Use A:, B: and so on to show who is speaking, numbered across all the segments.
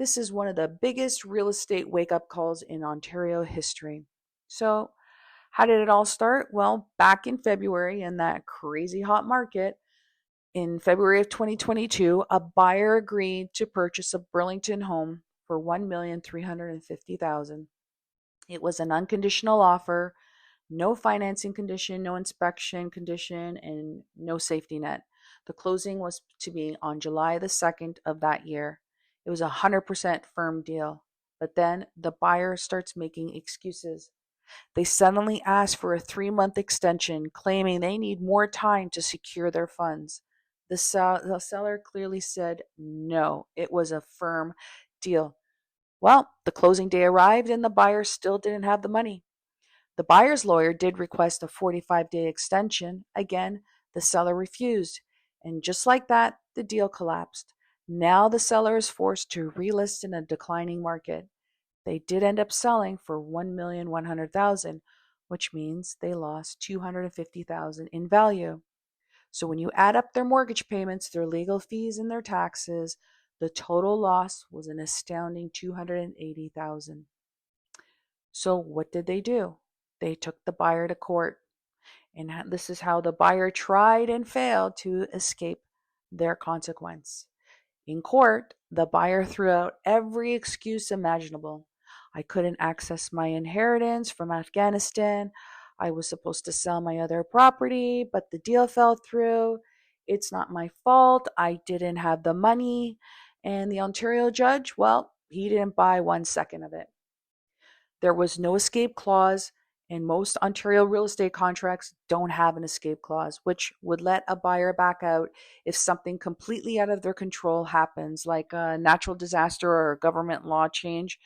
A: This is one of the biggest real estate wake up calls in Ontario history. So, how did it all start? Well, back in February, in that crazy hot market, in February of 2022, a buyer agreed to purchase a Burlington home for $1,350,000. It was an unconditional offer, no financing condition, no inspection condition, and no safety net. The closing was to be on July the 2nd of that year. It was a 100% firm deal. But then the buyer starts making excuses. They suddenly ask for a 3-month extension, claiming they need more time to secure their funds. The seller clearly said no, it was a firm deal. Well, the closing day arrived and the buyer still didn't have the money. The buyer's lawyer did request a 45-day extension. Again, the seller refused. And just like that, the deal collapsed. Now the seller is forced to relist in a declining market. They did end up selling for $1,100,000, which means they lost $250,000 in value. So when you add up their mortgage payments, their legal fees, and their taxes, the total loss was an astounding $280,000. So what did they do? They took the buyer to court. And this is how the buyer tried and failed to escape their consequence. In court, the buyer threw out every excuse imaginable. I couldn't access my inheritance from Afghanistan. I was supposed to sell my other property, but the deal fell through. It's not my fault. I didn't have the money. And the Ontario judge, well, he didn't buy 1 second of it. There was no escape clause, and most Ontario real estate contracts don't have an escape clause, which would let a buyer back out if something completely out of their control happens, like a natural disaster or a government law change.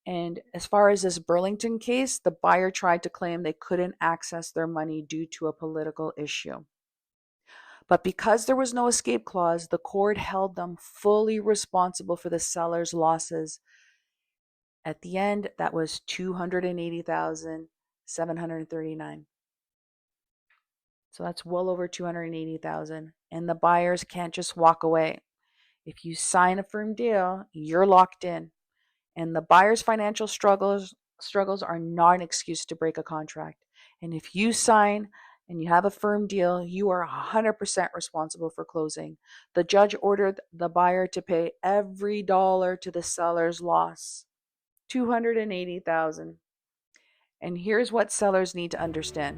A: And as far as this Burlington case, the buyer tried to claim they couldn't access their money due to a political issue. But because there was no escape clause, the court held them fully responsible for the seller's losses. At the end, that was $280,739. So that's well over $280,000. And the buyers can't just walk away. If you sign a firm deal, you're locked in. And the buyer's financial struggles are not an excuse to break a contract. And if you sign and you have a firm deal, you are 100% responsible for closing. The judge ordered the buyer to pay every dollar to the seller's loss. $280,000. And here's what sellers need to understand.